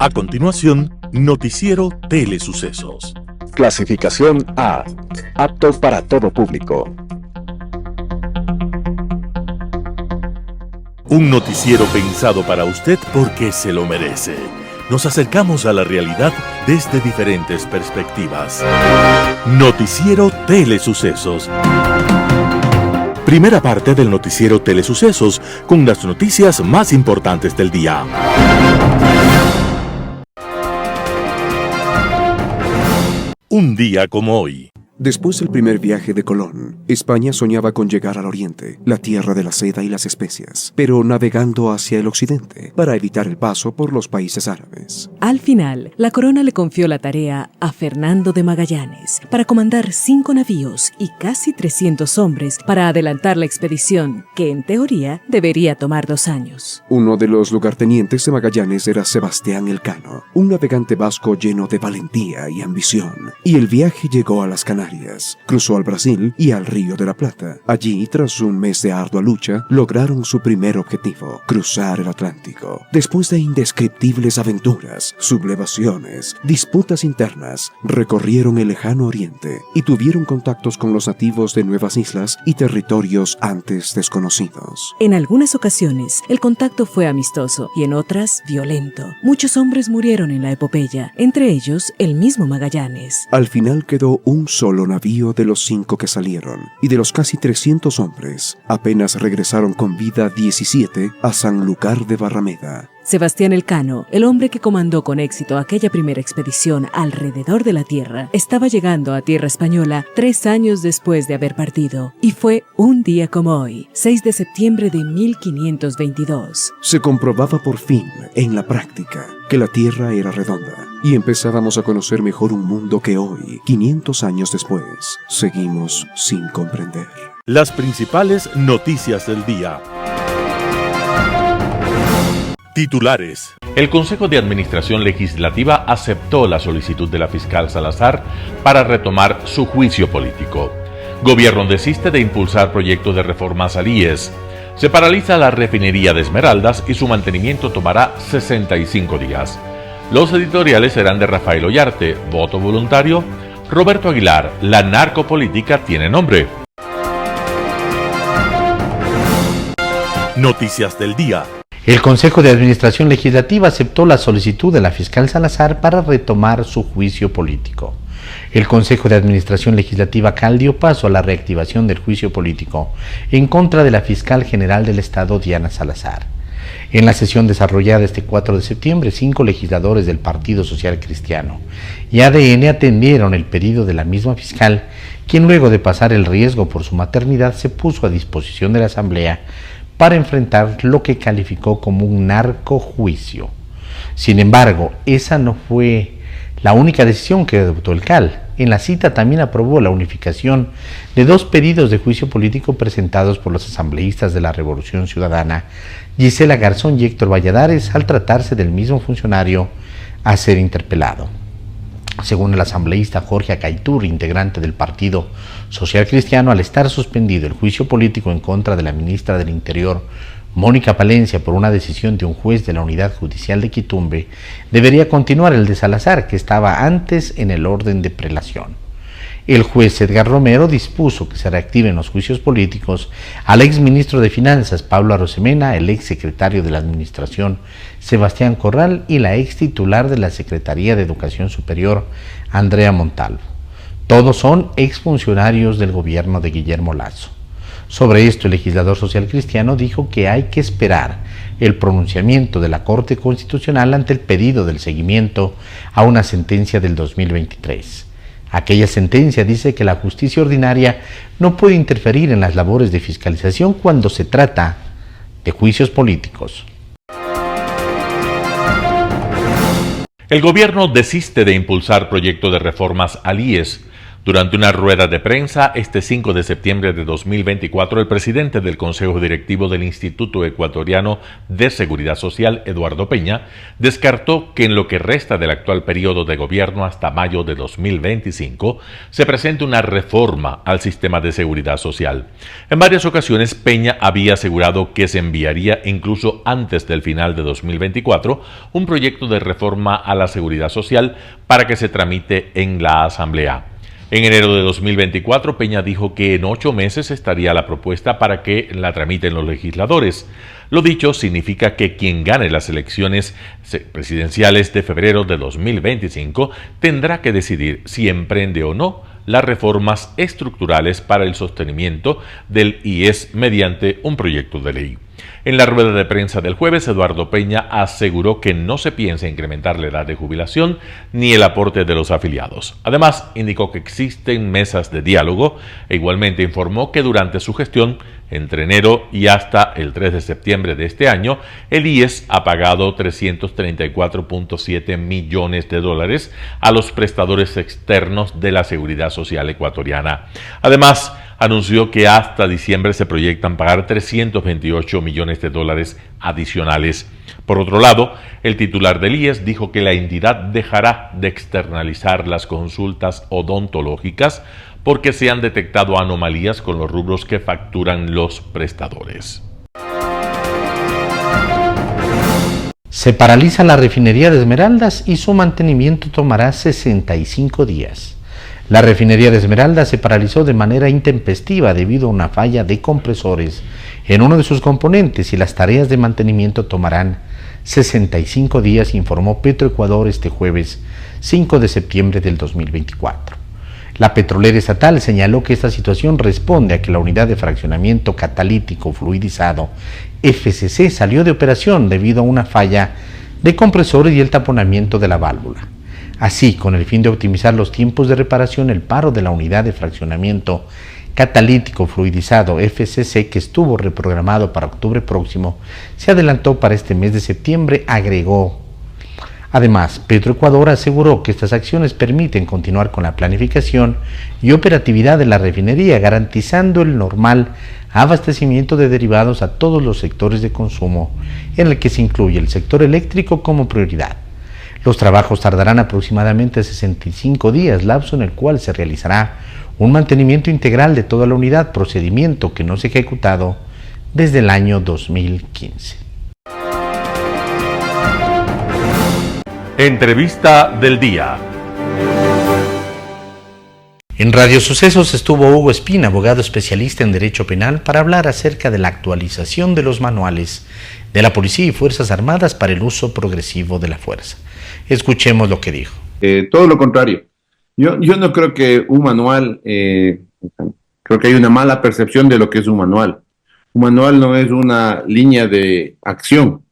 A continuación, Noticiero Telesucesos. Clasificación A. Apto para todo público. Un noticiero pensado para usted porque se lo merece. Nos acercamos a la realidad desde diferentes perspectivas. Noticiero Telesucesos. Primera parte del Noticiero Telesucesos con las noticias más importantes del día. Un día como hoy. Después del primer viaje de Colón, España soñaba con llegar al oriente, la tierra de la seda y las especias, pero navegando hacia el occidente para evitar el paso por los países árabes. Al final, la corona le confió la tarea a Fernando de Magallanes para comandar 5 navíos y casi 300 hombres para adelantar la expedición, que en teoría debería tomar 2 años. Uno de los lugartenientes de Magallanes era Sebastián Elcano, un navegante vasco lleno de valentía y ambición, y el viaje llegó a las Canarias. Cruzó al Brasil y al Río de la Plata. Allí, tras un mes de ardua lucha, lograron su primer objetivo, cruzar el Atlántico. Después de indescriptibles aventuras, sublevaciones, disputas internas, recorrieron el lejano oriente y tuvieron contactos con los nativos de nuevas islas y territorios antes desconocidos. En algunas ocasiones, el contacto fue amistoso y en otras, violento. Muchos hombres murieron en la epopeya, entre ellos el mismo Magallanes. Al final quedó un solo navío de los 5 que salieron, y de los casi 300 hombres, apenas regresaron con vida 17 a Sanlúcar de Barrameda. Sebastián Elcano, el hombre que comandó con éxito aquella primera expedición alrededor de la Tierra, estaba llegando a tierra española 3 años después de haber partido, y fue un día como hoy, 6 de septiembre de 1522. Se comprobaba por fin, en la práctica, que la Tierra era redonda, y empezábamos a conocer mejor un mundo que hoy, 500 años después, seguimos sin comprender. Las principales noticias del día. Titulares. El Consejo de Administración Legislativa aceptó la solicitud de la fiscal Salazar para retomar su juicio político. Gobierno desiste de impulsar proyecto de reformas al IES. Se paraliza la refinería de Esmeraldas y su mantenimiento tomará 65 días. Los editoriales serán de Rafael Ollarte, voto voluntario. Roberto Aguilar, la narcopolítica tiene nombre. Noticias del día. El Consejo de Administración Legislativa aceptó la solicitud de la fiscal Salazar para retomar su juicio político. El Consejo de Administración Legislativa dio paso a la reactivación del juicio político en contra de la fiscal general del Estado, Diana Salazar. En la sesión desarrollada este 4 de septiembre, 5 legisladores del Partido Social Cristiano y ADN atendieron el pedido de la misma fiscal, quien luego de pasar el riesgo por su maternidad se puso a disposición de la Asamblea para enfrentar lo que calificó como un narcojuicio. Sin embargo, esa no fue la única decisión que adoptó el CAL. En la cita también aprobó la unificación de 2 pedidos de juicio político presentados por los asambleístas de la Revolución Ciudadana, Gisela Garzón y Héctor Valladares, al tratarse del mismo funcionario a ser interpelado. Según el asambleísta Jorge Acaitur, integrante del Partido Social Cristiano, al estar suspendido el juicio político en contra de la ministra del Interior, Mónica Palencia, por una decisión de un juez de la Unidad Judicial de Quitumbe, debería continuar el de Salazar, que estaba antes en el orden de prelación. El juez Edgar Romero dispuso que se reactiven los juicios políticos al exministro de Finanzas, Pablo Arosemena, el exsecretario de la Administración, Sebastián Corral, y la extitular de la Secretaría de Educación Superior, Andrea Montalvo. Todos son exfuncionarios del gobierno de Guillermo Lasso. Sobre esto, el legislador social cristiano dijo que hay que esperar el pronunciamiento de la Corte Constitucional ante el pedido del seguimiento a una sentencia del 2023. Aquella sentencia dice que la justicia ordinaria no puede interferir en las labores de fiscalización cuando se trata de juicios políticos. El gobierno desiste de impulsar proyecto de reformas al IES. Durante una rueda de prensa este 5 de septiembre de 2024, el presidente del Consejo Directivo del Instituto Ecuatoriano de Seguridad Social, Eduardo Peña, descartó que en lo que resta del actual periodo de gobierno hasta mayo de 2025 se presente una reforma al sistema de seguridad social. En varias ocasiones, Peña había asegurado que se enviaría incluso antes del final de 2024 un proyecto de reforma a la seguridad social para que se tramite en la Asamblea. En enero de 2024, Peña dijo que en 8 meses estaría la propuesta para que la tramiten los legisladores. Lo dicho significa que quien gane las elecciones presidenciales de febrero de 2025 tendrá que decidir si emprende o no las reformas estructurales para el sostenimiento del IES mediante un proyecto de ley. En la rueda de prensa del jueves, Eduardo Peña aseguró que no se piensa incrementar la edad de jubilación ni el aporte de los afiliados. Además, indicó que existen mesas de diálogo e igualmente informó que durante su gestión, entre enero y hasta el 3 de septiembre de este año, el IES ha pagado $334.7 millones a los prestadores externos de la seguridad social ecuatoriana. Además, anunció que hasta diciembre se proyectan pagar $328 millones adicionales. Por otro lado, el titular del IES dijo que la entidad dejará de externalizar las consultas odontológicas porque se han detectado anomalías con los rubros que facturan los prestadores. Se paraliza la refinería de Esmeraldas y su mantenimiento tomará 65 días. La refinería de Esmeraldas se paralizó de manera intempestiva debido a una falla de compresores en uno de sus componentes y las tareas de mantenimiento tomarán 65 días, informó Petroecuador este jueves 5 de septiembre del 2024. La petrolera estatal señaló que esta situación responde a que la unidad de fraccionamiento catalítico fluidizado FCC salió de operación debido a una falla de compresores y el taponamiento de la válvula. Así, con el fin de optimizar los tiempos de reparación, el paro de la unidad de fraccionamiento catalítico fluidizado FCC, que estuvo reprogramado para octubre próximo, se adelantó para este mes de septiembre, agregó. Además, Petroecuador aseguró que estas acciones permiten continuar con la planificación y operatividad de la refinería, garantizando el normal abastecimiento de derivados a todos los sectores de consumo, en el que se incluye el sector eléctrico como prioridad. Los trabajos tardarán aproximadamente 65 días, lapso en el cual se realizará un mantenimiento integral de toda la unidad, procedimiento que no se ha ejecutado desde el año 2015. Entrevista del día. En Radio Sucesos estuvo Hugo Espina, abogado especialista en Derecho Penal, para hablar acerca de la actualización de los manuales de la Policía y Fuerzas Armadas para el uso progresivo de la fuerza. Escuchemos lo que dijo. Todo lo contrario. Yo no creo que un manual, creo que hay una mala percepción de lo que es un manual. Un manual no es una línea de acción,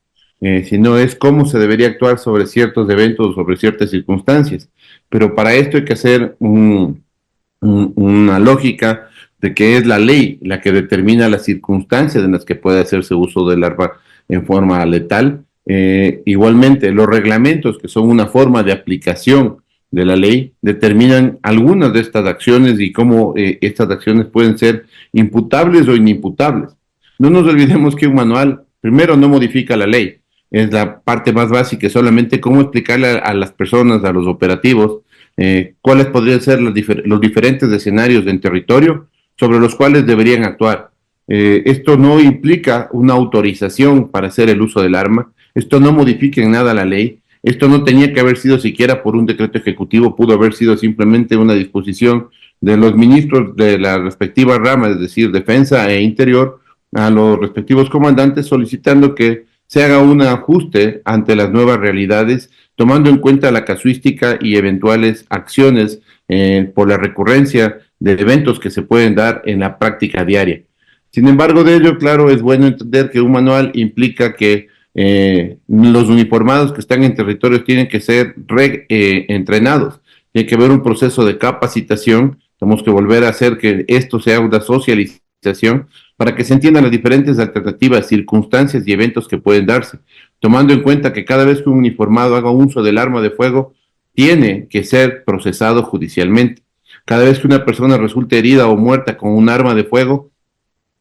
sino es cómo se debería actuar sobre ciertos eventos, sobre ciertas circunstancias. Pero para esto hay que hacer una lógica de que es la ley la que determina las circunstancias en las que puede hacerse uso del arma en forma letal. Igualmente, los reglamentos, que son una forma de aplicación de la ley, determinan algunas de estas acciones y cómo estas acciones pueden ser imputables o inimputables. No nos olvidemos que un manual, primero, no modifica la ley. Es la parte más básica, solamente cómo explicarle a las personas, a los operativos, cuáles podrían ser los diferentes escenarios en territorio sobre los cuales deberían actuar. Esto no implica una autorización para hacer el uso del arma, esto no modifica en nada la ley, esto no tenía que haber sido siquiera por un decreto ejecutivo, pudo haber sido simplemente una disposición de los ministros de la respectiva rama, es decir, Defensa e Interior, a los respectivos comandantes solicitando que se haga un ajuste ante las nuevas realidades, tomando en cuenta la casuística y eventuales acciones por la recurrencia de eventos que se pueden dar en la práctica diaria. Sin embargo, de ello, claro, es bueno entender que un manual implica que los uniformados que están en territorios tienen que ser entrenados, tiene que haber un proceso de capacitación, tenemos que volver a hacer que esto sea una socialización para que se entiendan las diferentes alternativas, circunstancias y eventos que pueden darse, tomando en cuenta que cada vez que un uniformado haga uso del arma de fuego, tiene que ser procesado judicialmente. Cada vez que una persona resulte herida o muerta con un arma de fuego,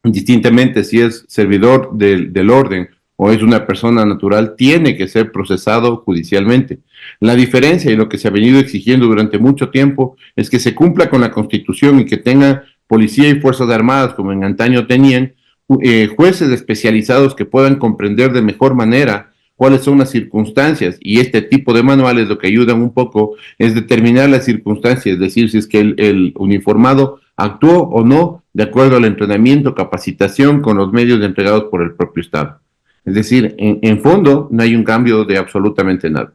indistintamente si es servidor del orden o es una persona natural, tiene que ser procesado judicialmente. La diferencia y lo que se ha venido exigiendo durante mucho tiempo es que se cumpla con la Constitución y que tenga policía y fuerzas armadas, como en antaño tenían, jueces especializados que puedan comprender de mejor manera cuáles son las circunstancias, y este tipo de manuales lo que ayudan un poco es determinar las circunstancias, es decir, si es que el uniformado actuó o no de acuerdo al entrenamiento, capacitación con los medios entregados por el propio Estado. Es decir, en fondo no hay un cambio de absolutamente nada.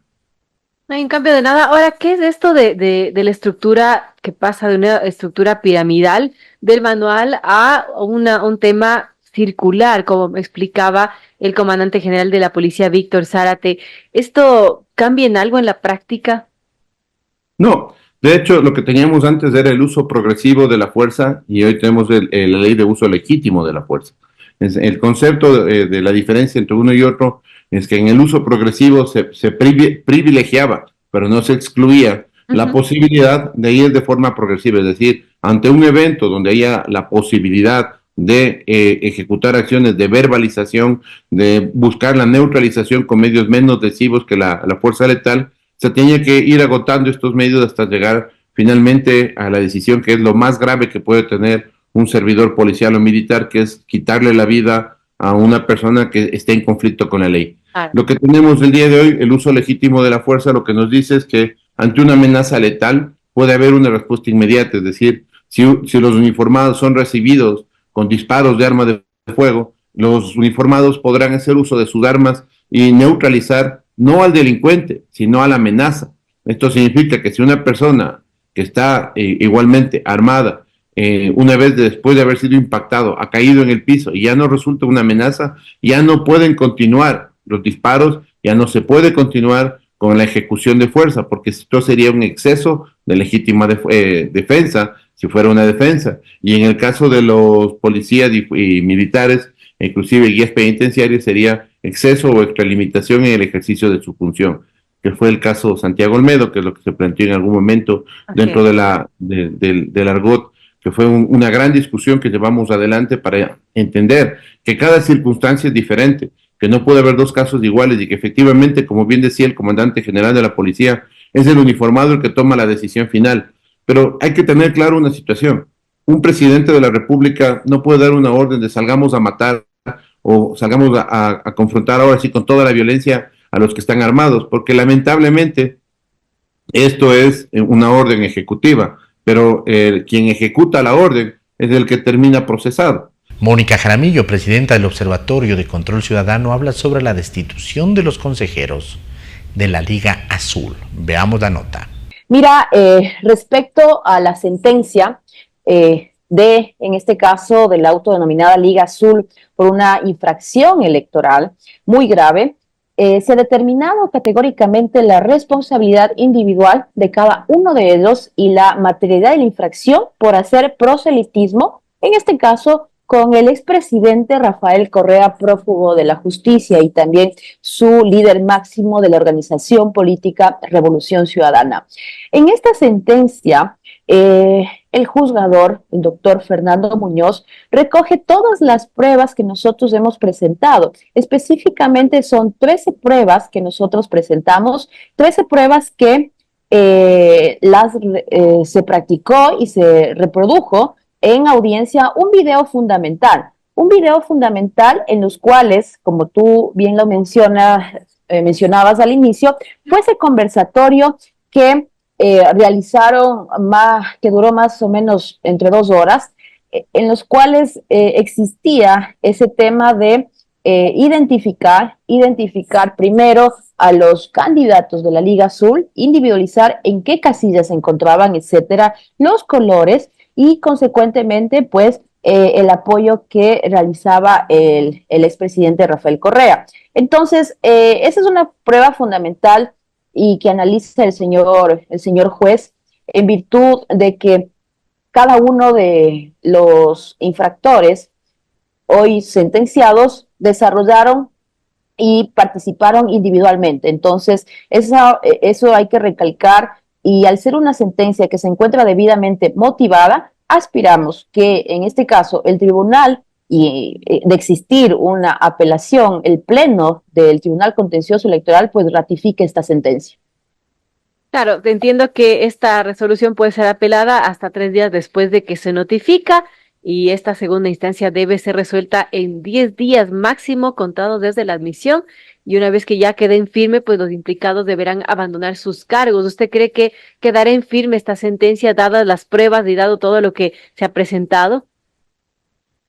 No hay un cambio de nada. Ahora, ¿qué es esto de la estructura que pasa de una estructura piramidal del manual a un tema circular, como me explicaba el comandante general de la policía, Víctor Zárate? ¿Esto cambia en algo en la práctica? No, de hecho lo que teníamos antes era el uso progresivo de la fuerza y hoy tenemos la ley de uso legítimo de la fuerza. El concepto de la diferencia entre uno y otro es que en el uso progresivo se privilegiaba, pero no se excluía la posibilidad de ir de forma progresiva, es decir, ante un evento donde haya la posibilidad de ejecutar acciones de verbalización, de buscar la neutralización con medios menos lesivos que la fuerza letal, se tenía que ir agotando estos medios hasta llegar finalmente a la decisión que es lo más grave que puede tener un servidor policial o militar, que es quitarle la vida a una persona que esté en conflicto con la ley. Lo que tenemos el día de hoy, el uso legítimo de la fuerza, lo que nos dice es que ante una amenaza letal puede haber una respuesta inmediata, es decir, si los uniformados son recibidos con disparos de arma de fuego, los uniformados podrán hacer uso de sus armas y neutralizar no al delincuente, sino a la amenaza. Esto significa que si una persona que está igualmente armada, una vez después de haber sido impactado, ha caído en el piso y ya no resulta una amenaza, ya no pueden continuar los disparos, ya no se puede continuar con la ejecución de fuerza, porque esto sería un exceso de legítima defensa, si fuera una defensa. Y en el caso de los policías y militares, inclusive guías penitenciarios, sería exceso o extralimitación en el ejercicio de su función, que fue el caso Santiago Olmedo, que es lo que se planteó en algún momento dentro del argot, que fue una gran discusión que llevamos adelante para entender que cada circunstancia es diferente, que no puede haber dos casos iguales y que efectivamente, como bien decía el comandante general de la policía, es el uniformado el que toma la decisión final. Pero hay que tener claro una situación. Un presidente de la República no puede dar una orden de salgamos a matar o salgamos a confrontar ahora sí con toda la violencia a los que están armados, porque lamentablemente esto es una orden ejecutiva, pero quien ejecuta la orden es el que termina procesado. Mónica Jaramillo, presidenta del Observatorio de Control Ciudadano, habla sobre la destitución de los consejeros de la Liga Azul. Veamos la nota. Mira, respecto a la sentencia en este caso, de la autodenominada Liga Azul por una infracción electoral muy grave, se ha determinado categóricamente la responsabilidad individual de cada uno de ellos y la materialidad de la infracción por hacer proselitismo, en este caso con el expresidente Rafael Correa, prófugo de la justicia, y también su líder máximo de la organización política Revolución Ciudadana. En esta sentencia, el juzgador, el doctor Fernando Muñoz, recoge todas las pruebas que nosotros hemos presentado. Específicamente son 13 pruebas que nosotros presentamos, 13 pruebas que se practicó y se reprodujo en audiencia un video fundamental en los cuales, como tú bien lo mencionabas al inicio, fue ese conversatorio que realizaron que duró más o menos entre 2 horas, en los cuales existía ese tema de identificar primero a los candidatos de la Liga Azul, individualizar en qué casillas se encontraban, etcétera, los colores y consecuentemente pues el apoyo que realizaba el expresidente Rafael Correa. Entonces, esa es una prueba fundamental y que analiza el señor juez, en virtud de que cada uno de los infractores hoy sentenciados desarrollaron y participaron individualmente. Entonces, eso hay que recalcar y al ser una sentencia que se encuentra debidamente motivada, aspiramos que en este caso el tribunal, y de existir una apelación, el pleno del Tribunal Contencioso Electoral pues ratifique esta sentencia. Claro, entiendo que esta resolución puede ser apelada hasta 3 días después de que se notifica y esta segunda instancia debe ser resuelta en 10 días máximo contados desde la admisión y una vez que ya quede en firme, pues los implicados deberán abandonar sus cargos. ¿Usted cree que quedará en firme esta sentencia dadas las pruebas y dado todo lo que se ha presentado?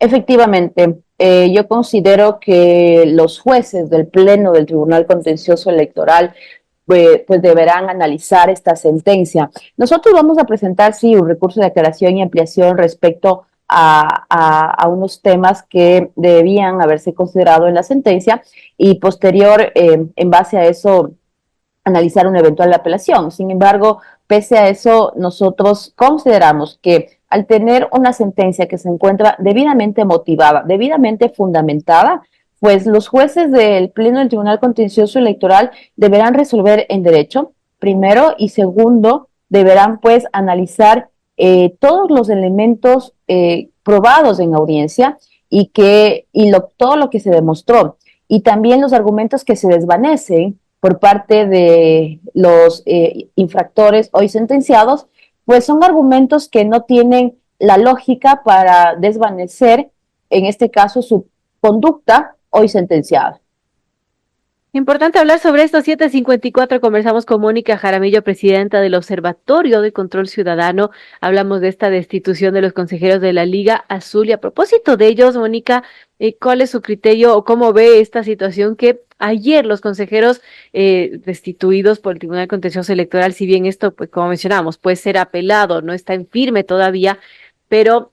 Efectivamente, yo considero que los jueces del Pleno del Tribunal Contencioso Electoral pues deberán analizar esta sentencia. Nosotros vamos a presentar, sí, un recurso de aclaración y ampliación respecto a unos temas que debían haberse considerado en la sentencia y posterior, en base a eso, analizar una eventual apelación. Sin embargo, pese a eso, nosotros consideramos que al tener una sentencia que se encuentra debidamente motivada, debidamente fundamentada, pues los jueces del Pleno del Tribunal Contencioso Electoral deberán resolver en derecho, primero, y segundo, deberán pues analizar todos los elementos probados en audiencia todo lo que se demostró, y también los argumentos que se desvanecen por parte de los infractores hoy sentenciados, pues son argumentos que no tienen la lógica para desvanecer, en este caso, su conducta hoy sentenciada. Importante hablar sobre esto. 7:54, conversamos con Mónica Jaramillo, presidenta del Observatorio de Control Ciudadano. Hablamos de esta destitución de los consejeros de la Liga Azul y a propósito de ellos, Mónica, ¿cuál es su criterio o cómo ve esta situación que ayer los consejeros destituidos por el Tribunal Contencioso Electoral, si bien esto, pues como mencionamos, puede ser apelado, no está en firme todavía, pero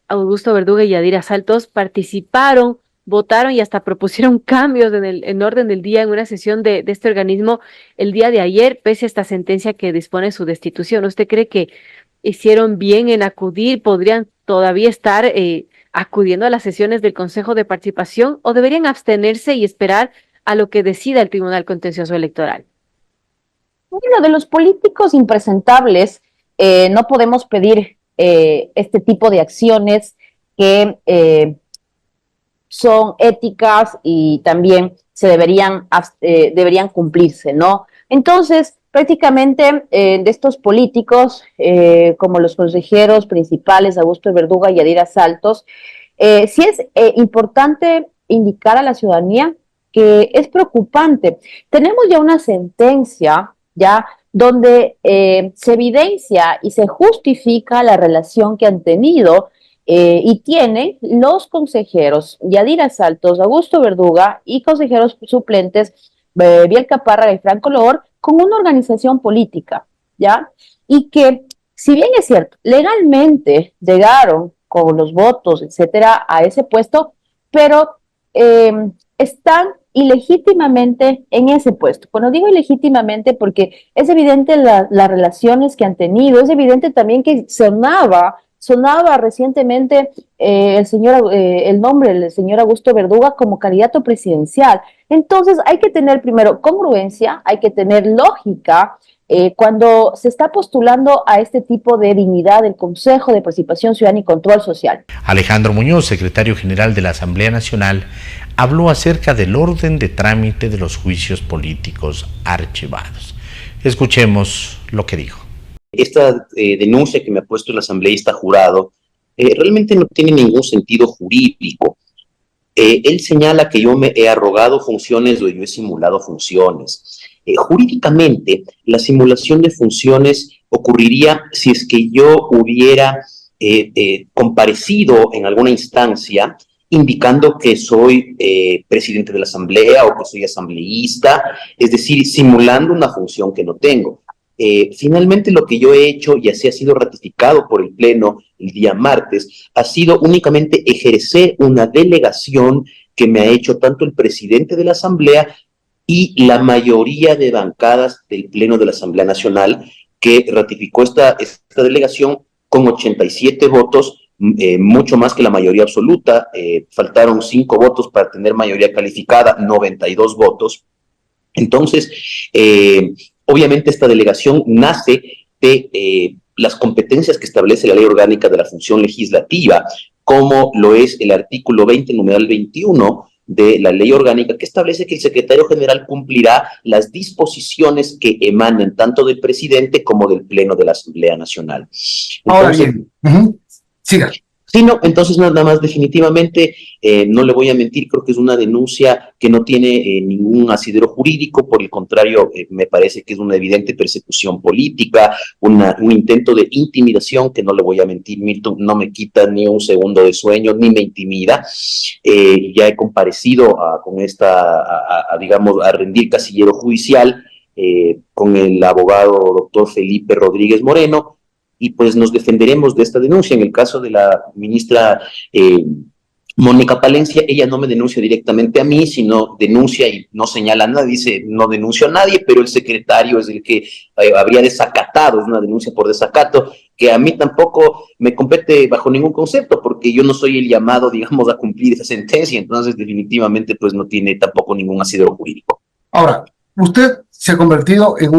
Augusto Verduga y Yadira Saltos participaron, votaron y hasta propusieron cambios en orden del día en una sesión de este organismo el día de ayer, pese a esta sentencia que dispone su destitución? ¿Usted cree que hicieron bien en acudir? ¿Podrían todavía estar acudiendo a las sesiones del Consejo de Participación o deberían abstenerse y esperar a lo que decida el Tribunal Contencioso Electoral? Bueno, de los políticos impresentables no podemos pedir este tipo de acciones que son éticas y también se deberían cumplirse, ¿no? Entonces, prácticamente de estos políticos, como los consejeros principales, Augusto Verduga y Yadira Saltos, sí es importante indicar a la ciudadanía que es preocupante. Tenemos ya una sentencia, ya donde se evidencia y se justifica la relación que han tenido y tienen los consejeros Yadira Saltos, Augusto Verduga y consejeros suplentes Biel Capárraga y Franco Loor con una organización política, ¿ya? Y que, si bien es cierto, legalmente llegaron con los votos, etcétera, a ese puesto, pero están ilegítimamente en ese puesto. Cuando digo ilegítimamente, porque es evidente las relaciones que han tenido, es evidente también que sonaba recientemente el nombre del señor Augusto Verduga como candidato presidencial. Entonces hay que tener primero congruencia, hay que tener lógica cuando se está postulando a este tipo de dignidad del Consejo de Participación Ciudadana y Control Social. Alejandro Muñoz, secretario general de la Asamblea Nacional, habló acerca del orden de trámite de los juicios políticos archivados. Escuchemos lo que dijo. Esta denuncia que me ha puesto el asambleísta jurado realmente no tiene ningún sentido jurídico. Él señala que yo me he arrogado funciones o yo he simulado funciones. Jurídicamente, la simulación de funciones ocurriría si es que yo hubiera comparecido en alguna instancia indicando que soy presidente de la asamblea o que soy asambleísta, es decir, simulando una función que no tengo. Finalmente lo que yo he hecho, y así ha sido ratificado por el Pleno el día martes, ha sido únicamente ejercer una delegación que me ha hecho tanto el presidente de la Asamblea y la mayoría de bancadas del Pleno de la Asamblea Nacional, que ratificó esta delegación con 87 votos, mucho más que la mayoría absoluta. Faltaron 5 votos para tener mayoría calificada, 92 votos. Entonces, obviamente esta delegación nace de las competencias que establece la Ley Orgánica de la Función Legislativa, como lo es el artículo 20, numeral 21, de la Ley Orgánica, que establece que el secretario general cumplirá las disposiciones que emanen tanto del presidente como del Pleno de la Asamblea Nacional. Ahora bien, siga. Sí, no, entonces nada más definitivamente, no le voy a mentir, creo que es una denuncia que no tiene ningún asidero jurídico, por el contrario, me parece que es una evidente persecución política, un intento de intimidación que no le voy a mentir, Milton, no me quita ni un segundo de sueño, ni me intimida. Ya he comparecido digamos, a rendir casillero judicial con el abogado doctor Felipe Rodríguez Moreno, y pues nos defenderemos de esta denuncia. En el caso de la ministra Mónica Palencia, ella no me denuncia directamente a mí, sino denuncia y no señala a nadie, dice no denuncio a nadie, pero el secretario es el que habría desacatado, es una denuncia por desacato, que a mí tampoco me compete bajo ningún concepto, porque yo no soy el llamado, digamos, a cumplir esa sentencia, entonces definitivamente pues no tiene tampoco ningún asidero jurídico. Ahora, usted se ha convertido en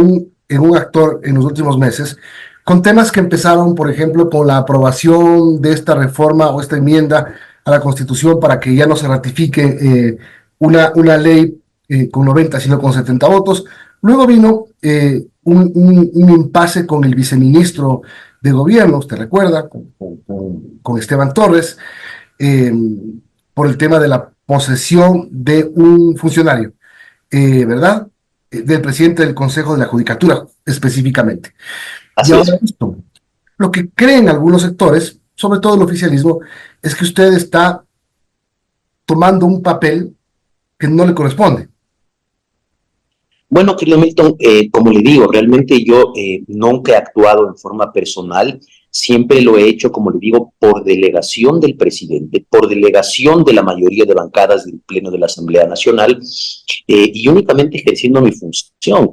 un actor en los últimos meses, con temas que empezaron, por ejemplo, con la aprobación de esta reforma o esta enmienda a la Constitución para que ya no se ratifique una ley con 90, sino con 70 votos. Luego vino un impasse con el viceministro de Gobierno, usted recuerda, con Esteban Torres, por el tema de la posesión de un funcionario, ¿verdad? Del presidente del Consejo de la Judicatura, específicamente. Y ahora esto, lo que creen algunos sectores, sobre todo el oficialismo, es que usted está tomando un papel que no le corresponde. Bueno, querido Milton, como le digo, realmente yo nunca he actuado en forma personal, siempre lo he hecho, como le digo, por delegación del presidente, por delegación de la mayoría de bancadas del Pleno de la Asamblea Nacional, y únicamente ejerciendo mi función.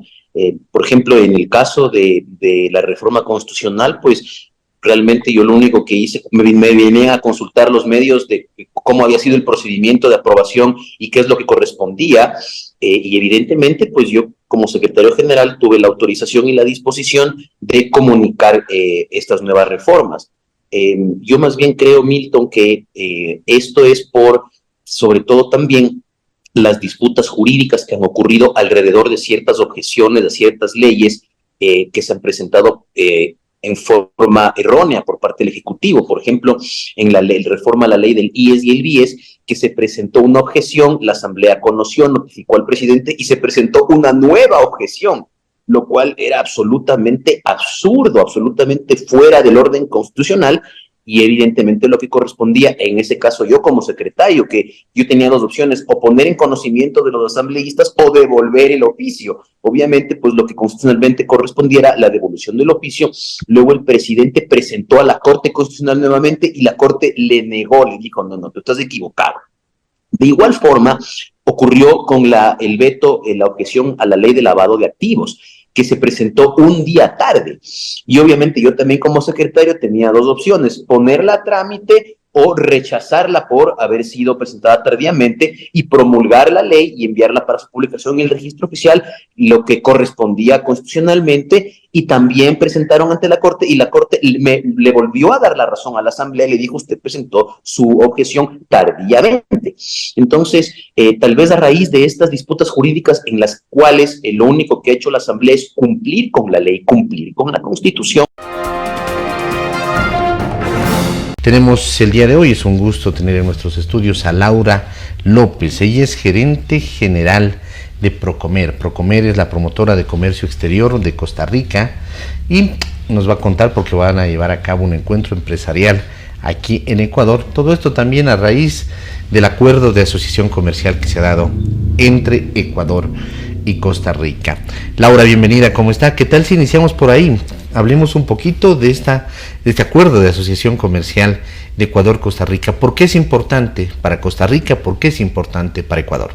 Por ejemplo, en el caso de la reforma constitucional, pues realmente yo lo único que hice, me vine a consultar los medios de cómo había sido el procedimiento de aprobación y qué es lo que correspondía, y evidentemente pues yo como secretario general tuve la autorización y la disposición de comunicar estas nuevas reformas. Yo más bien creo, Milton, que esto es por, sobre todo también, las disputas jurídicas que han ocurrido alrededor de ciertas objeciones, de ciertas leyes que se han presentado en forma errónea por parte del Ejecutivo. Por ejemplo, en la reforma a la ley del IES y el BIES, que se presentó una objeción, la Asamblea conoció, notificó al presidente y se presentó una nueva objeción, lo cual era absolutamente absurdo, absolutamente fuera del orden constitucional. Y evidentemente lo que correspondía, en ese caso yo como secretario, que yo tenía dos opciones, o poner en conocimiento de los asambleístas o devolver el oficio. Obviamente, pues lo que constitucionalmente correspondiera, la devolución del oficio. Luego el presidente presentó a la Corte Constitucional nuevamente y la Corte le negó, le dijo, no, tú estás equivocado. De igual forma, ocurrió con el veto, la objeción a la ley de lavado de activos, que se presentó un día tarde. Y obviamente yo también como secretario tenía dos opciones, ponerla a trámite o rechazarla por haber sido presentada tardíamente y promulgar la ley y enviarla para su publicación en el registro oficial, lo que correspondía constitucionalmente, y también presentaron ante la Corte y la Corte le volvió a dar la razón a la Asamblea y le dijo, usted presentó su objeción tardíamente. Entonces, tal vez a raíz de estas disputas jurídicas en las cuales lo único que ha hecho la Asamblea es cumplir con la ley, cumplir con la Constitución. Tenemos el día de hoy, es un gusto tener en nuestros estudios a Laura López. Ella es gerente general de Procomer. Procomer es la promotora de comercio exterior de Costa Rica y nos va a contar porque van a llevar a cabo un encuentro empresarial aquí en Ecuador. Todo esto también a raíz del acuerdo de asociación comercial que se ha dado entre Ecuador y Costa Rica. Laura, bienvenida, ¿cómo está? ¿Qué tal si iniciamos por ahí? Hablemos un poquito de este acuerdo de asociación comercial de Ecuador-Costa Rica. ¿Por qué es importante para Costa Rica? ¿Por qué es importante para Ecuador?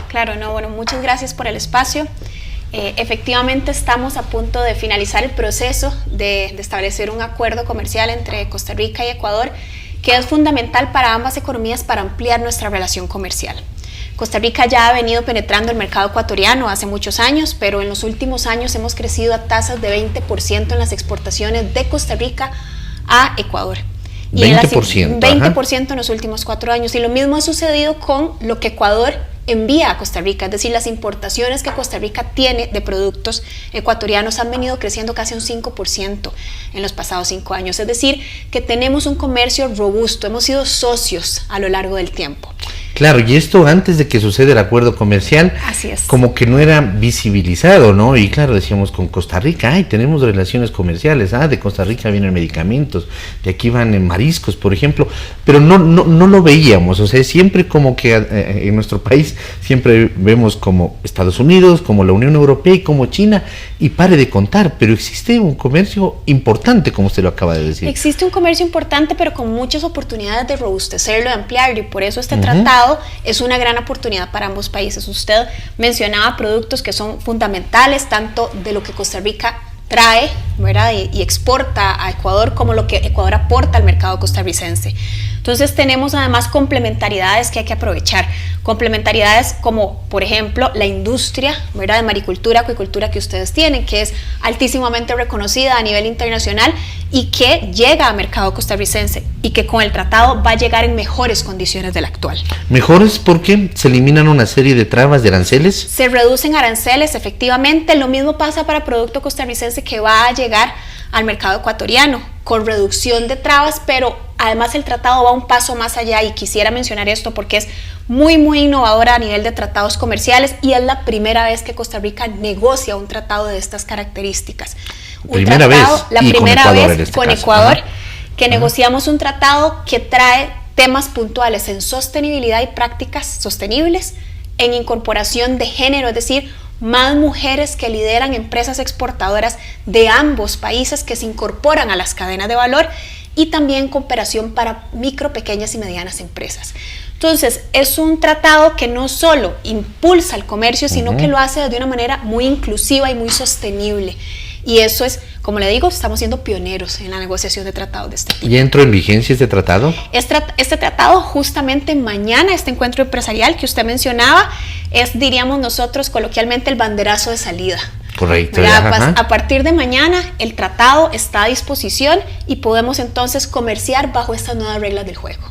Claro, bueno, muchas gracias por el espacio. Efectivamente estamos a punto de finalizar el proceso de establecer un acuerdo comercial entre Costa Rica y Ecuador, que es fundamental para ambas economías para ampliar nuestra relación comercial. Costa Rica ya ha venido penetrando el mercado ecuatoriano hace muchos años, pero en los últimos años hemos crecido a tasas de 20% en las exportaciones de Costa Rica a Ecuador. Y 20%, 20% en los últimos 4 años. Y lo mismo ha sucedido con lo que Ecuador envía a Costa Rica, es decir, las importaciones que Costa Rica tiene de productos ecuatorianos han venido creciendo casi un 5% en los pasados 5 años, es decir, que tenemos un comercio robusto, hemos sido socios a lo largo del tiempo. Claro, y esto antes de que suceda el acuerdo comercial, así es, como que no era visibilizado, ¿no? Y claro, decíamos con Costa Rica, ay, tenemos relaciones comerciales, de Costa Rica vienen medicamentos, de aquí van mariscos, por ejemplo, pero no lo veíamos, o sea, siempre como que en nuestro país siempre vemos como Estados Unidos, como la Unión Europea y como China, y pare de contar, pero existe un comercio importante, como usted lo acaba de decir. Existe un comercio importante, pero con muchas oportunidades de robustecerlo, de ampliarlo, y por eso este tratado es una gran oportunidad para ambos países. Usted mencionaba productos que son fundamentales, tanto de lo que Costa Rica trae, ¿verdad? y exporta a Ecuador, como lo que Ecuador aporta al mercado costarricense. Entonces tenemos además complementariedades que hay que aprovechar, complementariedades como por ejemplo la industria, ¿verdad?, de maricultura, acuicultura que ustedes tienen, que es altísimamente reconocida a nivel internacional y que llega al mercado costarricense y que con el tratado va a llegar en mejores condiciones de la actual. ¿Mejores porque se eliminan una serie de trabas, de aranceles? Se reducen aranceles, efectivamente. Lo mismo pasa para producto costarricense que va a llegar al mercado ecuatoriano con reducción de trabas, pero además el tratado va un paso más allá, y quisiera mencionar esto porque es muy innovadora a nivel de tratados comerciales y es la primera vez que Costa Rica negocia un tratado de estas características. La primera vez con Ecuador, que negociamos un tratado que trae temas puntuales en sostenibilidad y prácticas sostenibles, en incorporación de género, es decir, más mujeres que lideran empresas exportadoras de ambos países que se incorporan a las cadenas de valor, y también cooperación para micro, pequeñas y medianas empresas. Entonces, es un tratado que no solo impulsa el comercio, sino que lo hace de una manera muy inclusiva y muy sostenible. Y eso es, como le digo, estamos siendo pioneros en la negociación de tratados de este tipo. ¿Ya entró en vigencia este tratado? Este tratado, justamente mañana, este encuentro empresarial que usted mencionaba, es, diríamos nosotros coloquialmente, el banderazo de salida. Correcto. A partir de mañana el tratado está a disposición y podemos entonces comerciar bajo estas nuevas reglas del juego.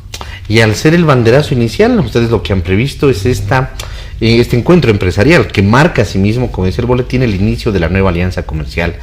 Y al ser el banderazo inicial, ustedes lo que han previsto es este encuentro empresarial que marca a sí mismo, como decía el boletín, el inicio de la nueva alianza comercial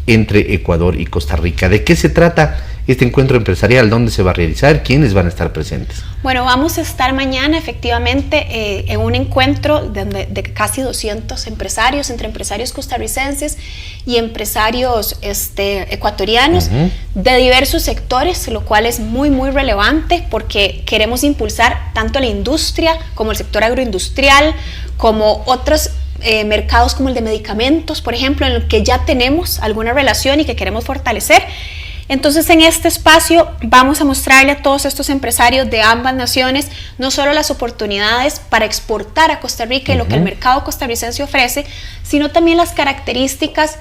entre Ecuador y Costa Rica. ¿De qué se trata este encuentro empresarial? ¿Dónde se va a realizar? ¿Quiénes van a estar presentes? Bueno, vamos a estar mañana efectivamente en un encuentro de casi 200 empresarios, entre empresarios costarricenses y empresarios ecuatorianos de diversos sectores, lo cual es muy relevante porque queremos impulsar tanto la industria como el sector agroindustrial, como otros mercados como el de medicamentos, por ejemplo, en el que ya tenemos alguna relación y que queremos fortalecer. Entonces, en este espacio vamos a mostrarle a todos estos empresarios de ambas naciones no solo las oportunidades para exportar a Costa Rica y lo que el mercado costarricense ofrece, sino también las características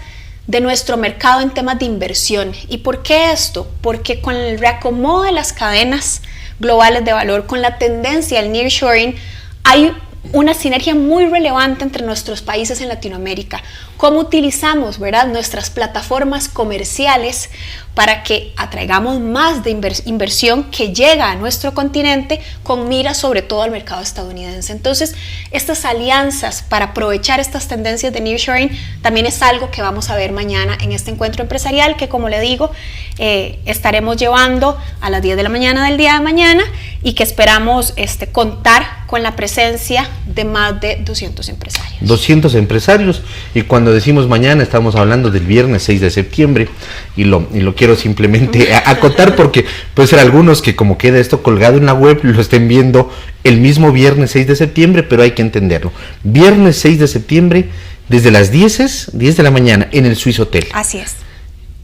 de nuestro mercado en temas de inversión. ¿Y por qué esto? Porque con el reacomodo de las cadenas globales de valor, con la tendencia al nearshoring, hay una sinergia muy relevante entre nuestros países en Latinoamérica. Cómo utilizamos, ¿verdad?, nuestras plataformas comerciales para que atraigamos más de inversión que llega a nuestro continente con mira sobre todo al mercado estadounidense. Entonces, estas alianzas para aprovechar estas tendencias de nearshoring también es algo que vamos a ver mañana en este encuentro empresarial que, como le digo, estaremos llevando a las 10 de la mañana del día de mañana y que esperamos contar con la presencia de más de 200 empresarios. 200 empresarios, y cuando decimos mañana estamos hablando del viernes 6 de septiembre, y lo quiero simplemente acotar porque puede ser algunos que como queda esto colgado en la web lo estén viendo el mismo viernes 6 de septiembre, pero hay que entenderlo. Viernes 6 de septiembre desde las 10 de la mañana en el Swiss Hotel. Así es.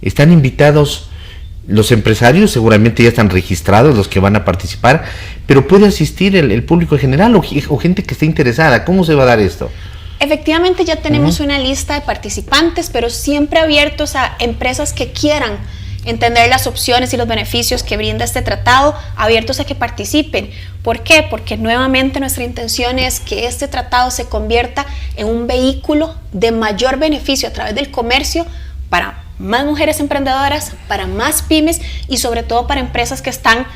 Están invitados los empresarios, seguramente ya están registrados los que van a participar, pero puede asistir el público en general o gente que esté interesada. ¿Cómo se va a dar esto? Efectivamente ya tenemos una lista de participantes, pero siempre abiertos a empresas que quieran entender las opciones y los beneficios que brinda este tratado, abiertos a que participen. ¿Por qué? Porque nuevamente nuestra intención es que este tratado se convierta en un vehículo de mayor beneficio a través del comercio para más mujeres emprendedoras, para más pymes y sobre todo para empresas que están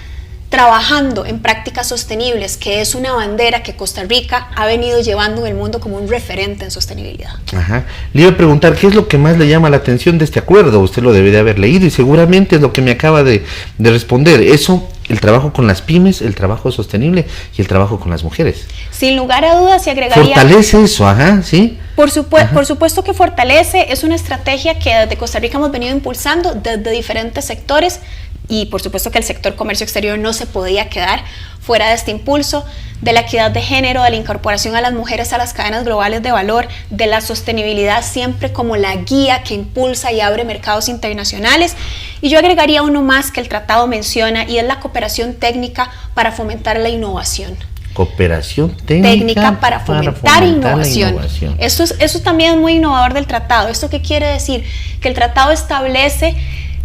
trabajando en prácticas sostenibles, que es una bandera que Costa Rica ha venido llevando en el mundo como un referente en sostenibilidad. Ajá. Le iba a preguntar, ¿qué es lo que más le llama la atención de este acuerdo? Usted lo debe de haber leído y seguramente es lo que me acaba de responder. Eso, el trabajo con las pymes, el trabajo sostenible y el trabajo con las mujeres. Sin lugar a dudas, se agregaría... Fortalece eso, ajá, ¿sí? Por supuesto que fortalece, es una estrategia que desde Costa Rica hemos venido impulsando desde diferentes sectores, y por supuesto que el sector comercio exterior no se podía quedar fuera de este impulso, de la equidad de género, de la incorporación a las mujeres a las cadenas globales de valor, de la sostenibilidad siempre como la guía que impulsa y abre mercados internacionales. Y yo agregaría uno más que el tratado menciona, y es la cooperación técnica para fomentar la innovación. Cooperación técnica para fomentar innovación. Eso también es muy innovador del tratado. ¿Esto qué quiere decir? Que el tratado establece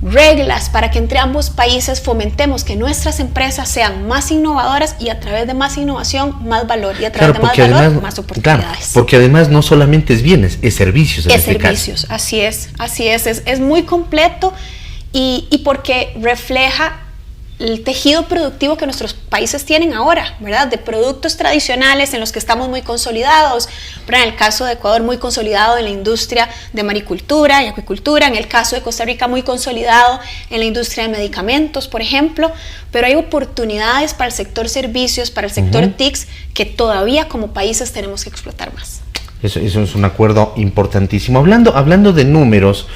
reglas para que entre ambos países fomentemos que nuestras empresas sean más innovadoras, y a través de más innovación, más valor, y a través de más valor, además, más oportunidades. Claro, porque además no solamente es bienes, es servicios. Es servicios, así es muy completo, y porque refleja el tejido productivo que nuestros países tienen ahora, ¿verdad? De productos tradicionales en los que estamos muy consolidados, pero en el caso de Ecuador muy consolidado en la industria de maricultura y acuicultura, en el caso de Costa Rica muy consolidado en la industria de medicamentos, por ejemplo, pero hay oportunidades para el sector servicios, para el sector TICs, que todavía como países tenemos que explotar más. Eso es un acuerdo importantísimo. Hablando de números,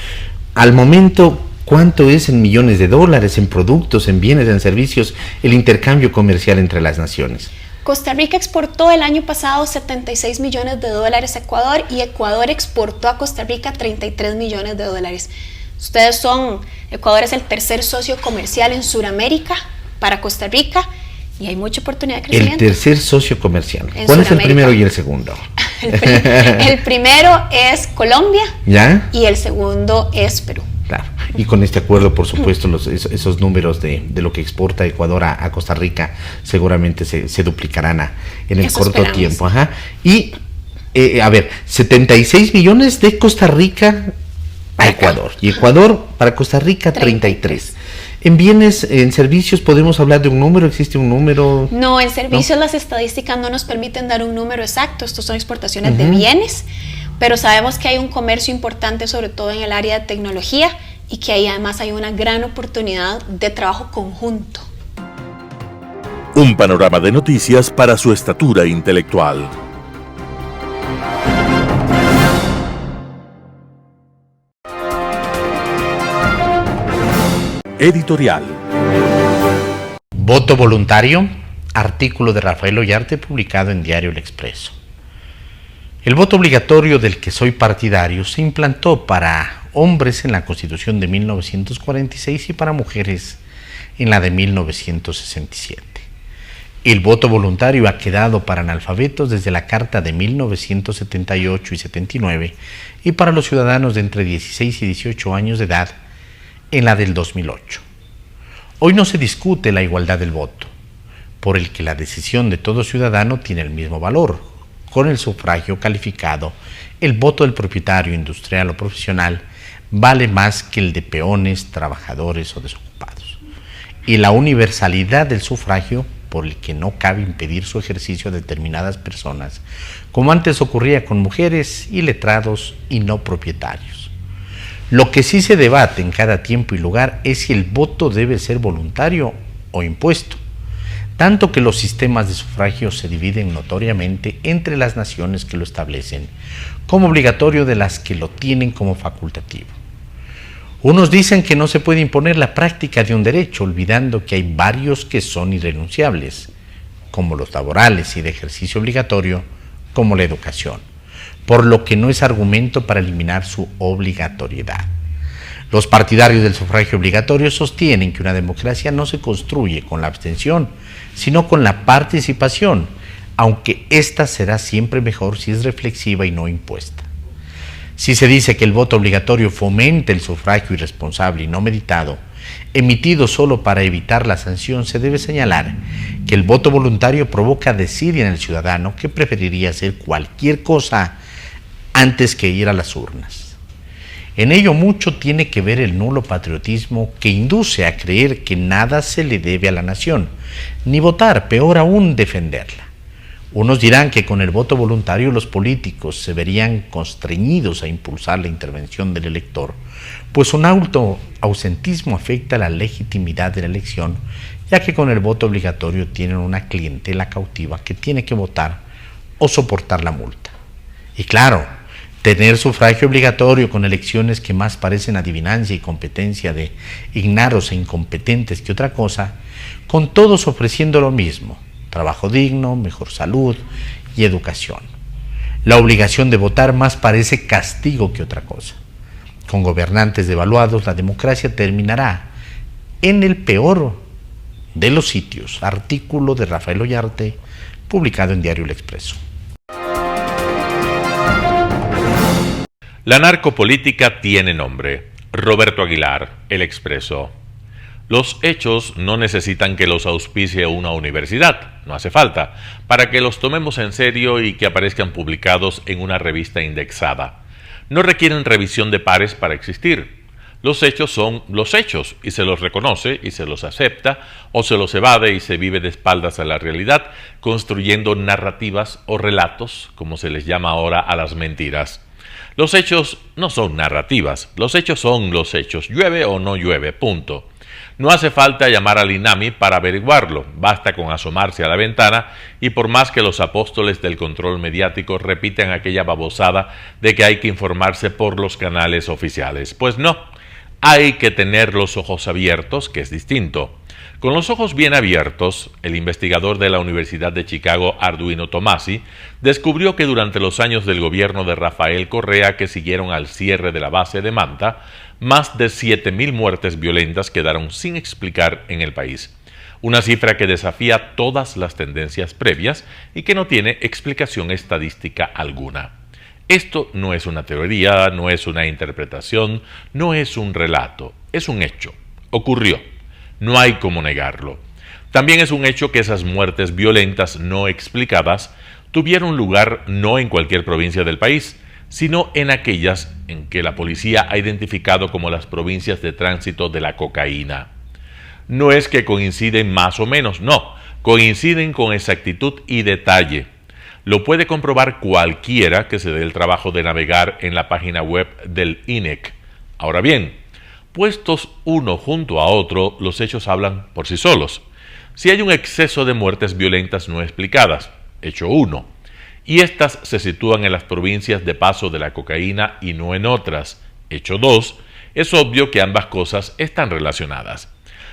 al momento, ¿cuánto es en millones de dólares, en productos, en bienes, en servicios, el intercambio comercial entre las naciones? Costa Rica exportó el año pasado 76 millones de dólares a Ecuador, y Ecuador exportó a Costa Rica 33 millones de dólares. Ecuador es el tercer socio comercial en Sudamérica para Costa Rica, y hay mucha oportunidad de crecimiento. El tercer socio comercial. ¿Cuál es el primero y el segundo? El primero es Colombia. ¿Ya? Y el segundo es Perú. Claro, y con este acuerdo, por supuesto, esos números de lo que exporta Ecuador a Costa Rica seguramente se duplicarán en el corto tiempo. Ajá. Y, 76 millones de Costa Rica a Ecuador, y Ecuador para Costa Rica 33. En bienes, en servicios, ¿podemos hablar de un número? ¿Existe un número? No, en servicios las estadísticas no nos permiten dar un número exacto. Estos son exportaciones de bienes, pero sabemos que hay un comercio importante, sobre todo en el área de tecnología, y que ahí además hay una gran oportunidad de trabajo conjunto. Un panorama de noticias para su estatura intelectual. Editorial. Voto voluntario, artículo de Rafael Ollarte publicado en Diario El Expreso. El voto obligatorio del que soy partidario se implantó para hombres en la Constitución de 1946 y para mujeres en la de 1967. El voto voluntario ha quedado para analfabetos desde la Carta de 1978 y 79 y para los ciudadanos de entre 16 y 18 años de edad en la del 2008. Hoy no se discute la igualdad del voto, por el que la decisión de todo ciudadano tiene el mismo valor. Con el sufragio calificado, el voto del propietario industrial o profesional vale más que el de peones, trabajadores o desocupados. Y la universalidad del sufragio, por el que no cabe impedir su ejercicio a determinadas personas, como antes ocurría con mujeres y letrados y no propietarios. Lo que sí se debate en cada tiempo y lugar es si el voto debe ser voluntario o impuesto, tanto que los sistemas de sufragio se dividen notoriamente entre las naciones que lo establecen como obligatorio de las que lo tienen como facultativo. Unos dicen que no se puede imponer la práctica de un derecho, olvidando que hay varios que son irrenunciables, como los laborales y de ejercicio obligatorio, como la educación, por lo que no es argumento para eliminar su obligatoriedad. Los partidarios del sufragio obligatorio sostienen que una democracia no se construye con la abstención, sino con la participación, aunque ésta será siempre mejor si es reflexiva y no impuesta. Si se dice que el voto obligatorio fomenta el sufragio irresponsable y no meditado, emitido solo para evitar la sanción, se debe señalar que el voto voluntario provoca desidia en el ciudadano que preferiría hacer cualquier cosa antes que ir a las urnas. En ello mucho tiene que ver el nulo patriotismo que induce a creer que nada se le debe a la nación, ni votar, peor aún defenderla. Unos dirán que con el voto voluntario los políticos se verían constreñidos a impulsar la intervención del elector, pues un alto ausentismo afecta la legitimidad de la elección, ya que con el voto obligatorio tienen una clientela cautiva que tiene que votar o soportar la multa. Y claro, tener sufragio obligatorio con elecciones que más parecen adivinancia y competencia de ignaros e incompetentes que otra cosa, con todos ofreciendo lo mismo: trabajo digno, mejor salud y educación. La obligación de votar más parece castigo que otra cosa. Con gobernantes devaluados, la democracia terminará en el peor de los sitios. Artículo de Rafael Ollarte, publicado en Diario El Expreso. La narcopolítica tiene nombre. Roberto Aguilar, El Expreso. Los hechos no necesitan que los auspicie una universidad, no hace falta, para que los tomemos en serio y que aparezcan publicados en una revista indexada. No requieren revisión de pares para existir. Los hechos son los hechos y se los reconoce y se los acepta o se los evade y se vive de espaldas a la realidad, construyendo narrativas o relatos, como se les llama ahora a las mentiras. Los hechos no son narrativas, los hechos son los hechos, llueve o no llueve, punto. No hace falta llamar al INAMI para averiguarlo, basta con asomarse a la ventana y por más que los apóstoles del control mediático repitan aquella babosada de que hay que informarse por los canales oficiales. Pues no, hay que tener los ojos abiertos, que es distinto. Con los ojos bien abiertos, el investigador de la Universidad de Chicago, Arduino Tomasi, descubrió que durante los años del gobierno de Rafael Correa, que siguieron al cierre de la base de Manta, más de 7.000 muertes violentas quedaron sin explicar en el país. Una cifra que desafía todas las tendencias previas y que no tiene explicación estadística alguna. Esto no es una teoría, no es una interpretación, no es un relato, es un hecho. Ocurrió. No hay cómo negarlo. También es un hecho que esas muertes violentas no explicadas tuvieron lugar no en cualquier provincia del país, sino en aquellas en que la policía ha identificado como las provincias de tránsito de la cocaína. No es que coinciden más o menos, no, coinciden con exactitud y detalle. Lo puede comprobar cualquiera que se dé el trabajo de navegar en la página web del INEC. Ahora bien, puestos uno junto a otro, los hechos hablan por sí solos. Si hay un exceso de muertes violentas no explicadas, hecho 1, y estas se sitúan en las provincias de paso de la cocaína y no en otras, hecho 2, es obvio que ambas cosas están relacionadas.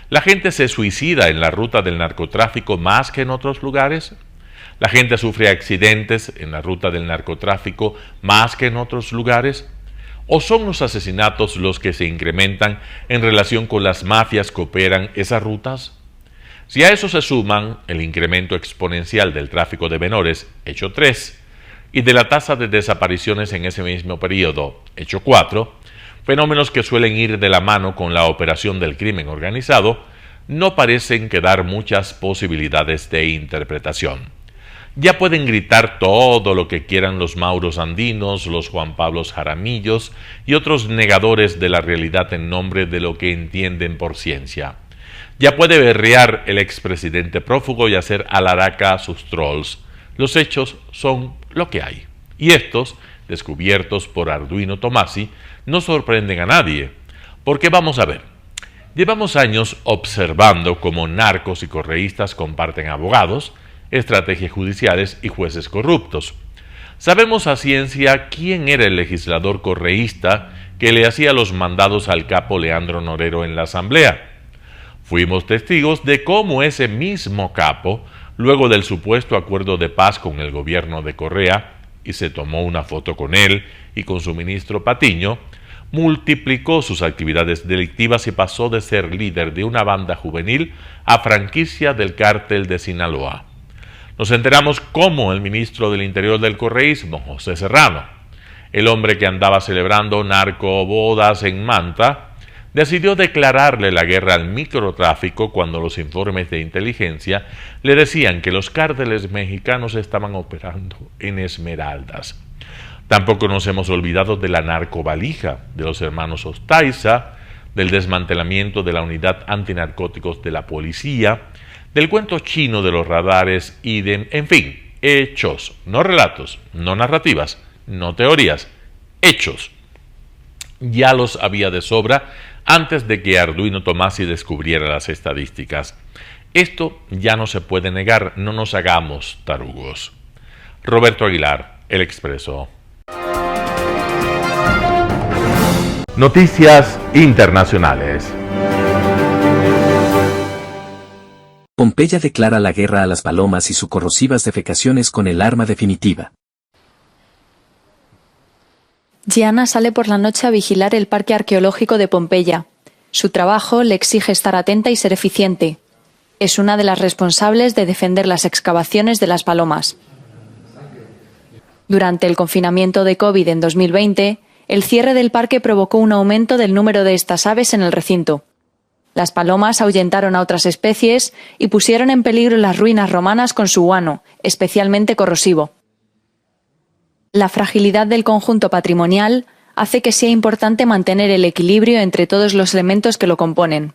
¿La gente se suicida en la ruta del narcotráfico más que en otros lugares? ¿La gente sufre accidentes en la ruta del narcotráfico más que en otros lugares? ¿O son los asesinatos los que se incrementan en relación con las mafias que operan esas rutas? Si a eso se suman el incremento exponencial del tráfico de menores, hecho 3, y de la tasa de desapariciones en ese mismo periodo, hecho 4, fenómenos que suelen ir de la mano con la operación del crimen organizado, no parecen quedar muchas posibilidades de interpretación. Ya pueden gritar todo lo que quieran los Mauros Andinos, los Juan Pablos Jaramillos y otros negadores de la realidad en nombre de lo que entienden por ciencia. Ya puede berrear el expresidente prófugo y hacer alaraca a sus trolls. Los hechos son lo que hay. Y estos, descubiertos por Arduino Tomasi, no sorprenden a nadie. Porque vamos a ver, llevamos años observando cómo narcos y correístas comparten abogados, estrategias judiciales y jueces corruptos. Sabemos a ciencia quién era el legislador correísta que le hacía los mandados al capo Leandro Norero en la Asamblea. Fuimos testigos de cómo ese mismo capo, luego del supuesto acuerdo de paz con el gobierno de Correa, y se tomó una foto con él y con su ministro Patiño, multiplicó sus actividades delictivas y pasó de ser líder de una banda juvenil a franquicia del cártel de Sinaloa. Nos enteramos cómo el ministro del Interior del correísmo, José Serrano, el hombre que andaba celebrando narcobodas en Manta, decidió declararle la guerra al microtráfico cuando los informes de inteligencia le decían que los cárteles mexicanos estaban operando en Esmeraldas. Tampoco nos hemos olvidado de la narcovalija de los hermanos Ostaiza, del desmantelamiento de la unidad antinarcóticos de la policía, del cuento chino de los radares y de, en fin, hechos, no relatos, no narrativas, no teorías, hechos. Ya los había de sobra antes de que Arduino Tomasi descubriera las estadísticas. Esto ya no se puede negar, no nos hagamos tarugos. Roberto Aguilar, El Expreso. Noticias internacionales. Pompeya declara la guerra a las palomas y sus corrosivas defecaciones con el arma definitiva. Gianna sale por la noche a vigilar el parque arqueológico de Pompeya. Su trabajo le exige estar atenta y ser eficiente. Es una de las responsables de defender las excavaciones de las palomas. Durante el confinamiento de COVID en 2020, el cierre del parque provocó un aumento del número de estas aves en el recinto. Las palomas ahuyentaron a otras especies y pusieron en peligro las ruinas romanas con su guano, especialmente corrosivo. La fragilidad del conjunto patrimonial hace que sea importante mantener el equilibrio entre todos los elementos que lo componen.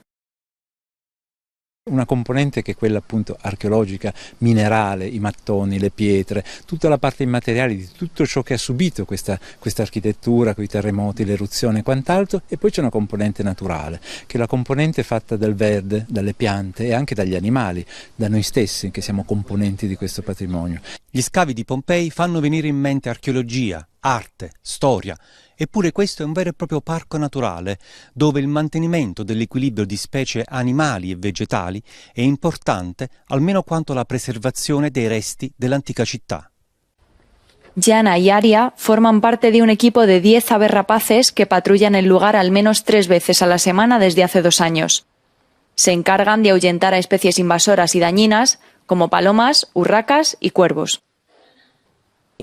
Una componente che è quella appunto archeologica, minerale, i mattoni, le pietre, tutta la parte immateriale di tutto ciò che ha subito questa architettura, quei terremoti, l'eruzione e quant'altro, e poi c'è una componente naturale, che è la componente fatta dal verde, dalle piante e anche dagli animali, da noi stessi che siamo componenti di questo patrimonio. Gli scavi di Pompei fanno venire in mente archeologia, arte, storia. Eppure questo è un vero e proprio parco naturale, dove il mantenimento dell'equilibrio di specie animali e vegetali è importante almeno quanto la preservazione dei resti dell'antica città. Gianna y Aria forman parte de un equipo de 10 aves rapaces que patrullan el lugar al menos 3 veces a la semana desde hace 2 años. Se encargan de ahuyentar a especies invasoras y dañinas, como palomas, urracas y cuervos.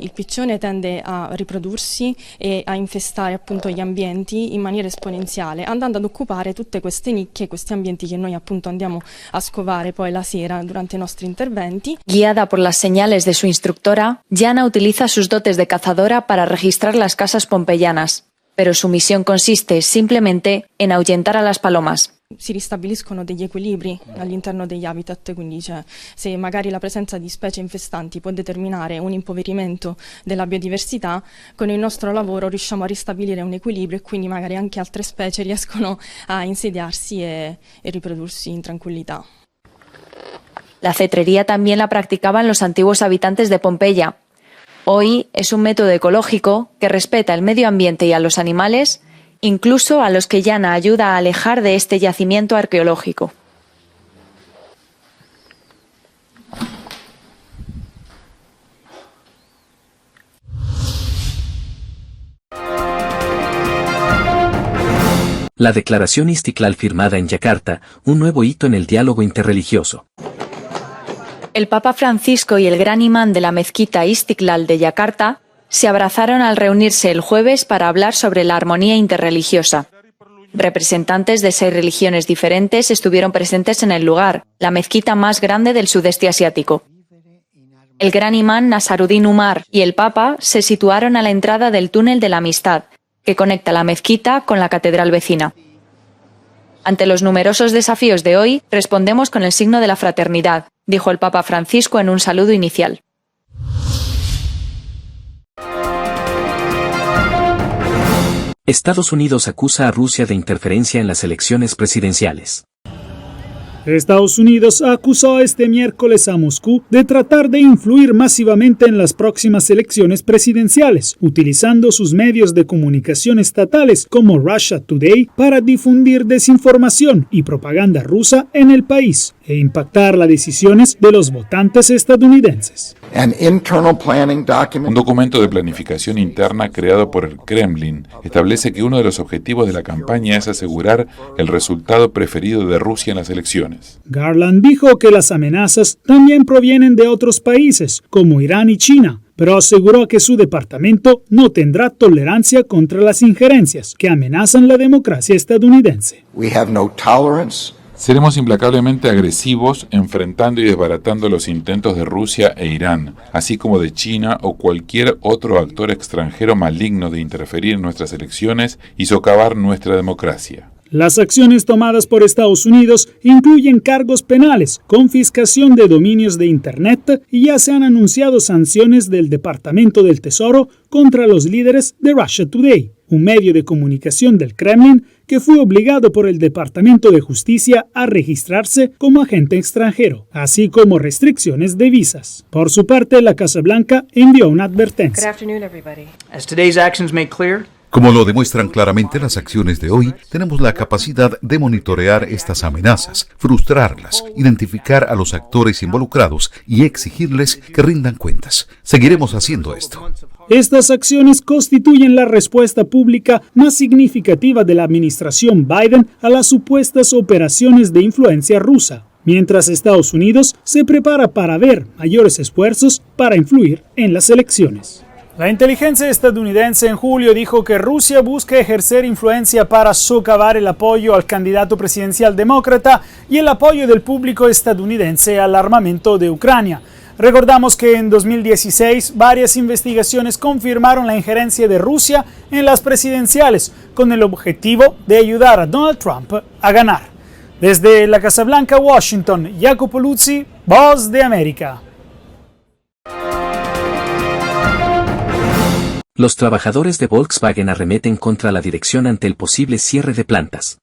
Il piccione tende a riprodursi e a infestare appunto gli ambienti in maniera esponenziale, andando ad occupare tutte queste nicchie, questi ambienti che noi appunto andiamo a scovare poi la sera durante i nostri interventi. Guiada por las señales de su instructora, Gianna utiliza sus dotes de cazadora para registrar las casas pompeyanas, pero su misión consiste simplemente en ahuyentar a las palomas. Si ristabiliscono degli equilibri all'interno degli habitat, quindi se magari la presenza di specie infestanti può determinare un impoverimento della biodiversità, con il nostro lavoro riusciamo a ristabilire un equilibrio e quindi magari anche altre specie riescono a insediarsi e riprodursi in tranquillità. La cetrería también la practicaban los antiguos habitantes de Pompeya. Hoy es un método ecológico que respeta el medio ambiente y a los animales, incluso a los que Gianna ayuda a alejar de este yacimiento arqueológico. La declaración Istiklal firmada en Yakarta, un nuevo hito en el diálogo interreligioso. El Papa Francisco y el gran imán de la mezquita Istiklal de Yakarta se abrazaron al reunirse el jueves para hablar sobre la armonía interreligiosa. Representantes de 6 religiones diferentes estuvieron presentes en el lugar, la mezquita más grande del sudeste asiático. El gran imán Nasaruddin Umar y el Papa se situaron a la entrada del túnel de la amistad, que conecta la mezquita con la catedral vecina. Ante los numerosos desafíos de hoy, respondemos con el signo de la fraternidad, dijo el Papa Francisco en un saludo inicial. Estados Unidos acusa a Rusia de interferencia en las elecciones presidenciales. Estados Unidos acusó este miércoles a Moscú de tratar de influir masivamente en las próximas elecciones presidenciales, utilizando sus medios de comunicación estatales como Russia Today para difundir desinformación y propaganda rusa en el país e impactar las decisiones de los votantes estadounidenses. Un documento de planificación interna creado por el Kremlin establece que uno de los objetivos de la campaña es asegurar el resultado preferido de Rusia en las elecciones. Garland dijo que las amenazas también provienen de otros países, como Irán y China, pero aseguró que su departamento no tendrá tolerancia contra las injerencias que amenazan la democracia estadounidense. Seremos implacablemente agresivos, enfrentando y desbaratando los intentos de Rusia e Irán, así como de China o cualquier otro actor extranjero maligno de interferir en nuestras elecciones y socavar nuestra democracia. Las acciones tomadas por Estados Unidos incluyen cargos penales, confiscación de dominios de Internet y ya se han anunciado sanciones del Departamento del Tesoro contra los líderes de Russia Today, un medio de comunicación del Kremlin que fue obligado por el Departamento de Justicia a registrarse como agente extranjero, así como restricciones de visas. Por su parte, la Casa Blanca envió una advertencia. Como lo demuestran claramente las acciones de hoy, tenemos la capacidad de monitorear estas amenazas, frustrarlas, identificar a los actores involucrados y exigirles que rindan cuentas. Seguiremos haciendo esto. Estas acciones constituyen la respuesta pública más significativa de la administración Biden a las supuestas operaciones de influencia rusa, mientras Estados Unidos se prepara para ver mayores esfuerzos para influir en las elecciones. La inteligencia estadounidense en julio dijo que Rusia busca ejercer influencia para socavar el apoyo al candidato presidencial demócrata y el apoyo del público estadounidense al armamento de Ucrania. Recordamos que en 2016 varias investigaciones confirmaron la injerencia de Rusia en las presidenciales con el objetivo de ayudar a Donald Trump a ganar. Desde la Casa Blanca, Washington, Jacopo Luzzi, Voz de América. Los trabajadores de Volkswagen arremeten contra la dirección ante el posible cierre de plantas.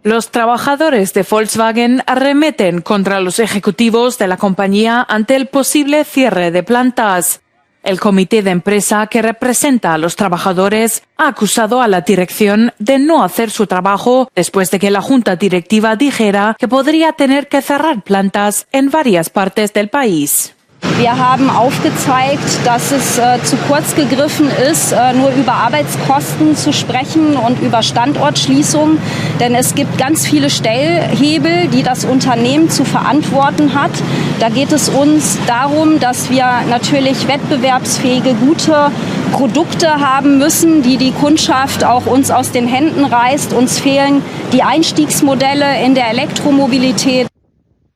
Los trabajadores de Volkswagen arremeten contra los ejecutivos de la compañía ante el posible cierre de plantas. El comité de empresa que representa a los trabajadores ha acusado a la dirección de no hacer su trabajo después de que la junta directiva dijera que podría tener que cerrar plantas en varias partes del país. Wir haben aufgezeigt, dass es zu kurz gegriffen ist, nur über Arbeitskosten zu sprechen und über Standortschließungen, denn es gibt ganz viele Stellhebel, die das Unternehmen zu verantworten hat. Da geht es uns darum, dass wir natürlich wettbewerbsfähige, gute Produkte haben müssen, die die Kundschaft auch uns aus den Händen reißt. Uns fehlen die Einstiegsmodelle in der Elektromobilität.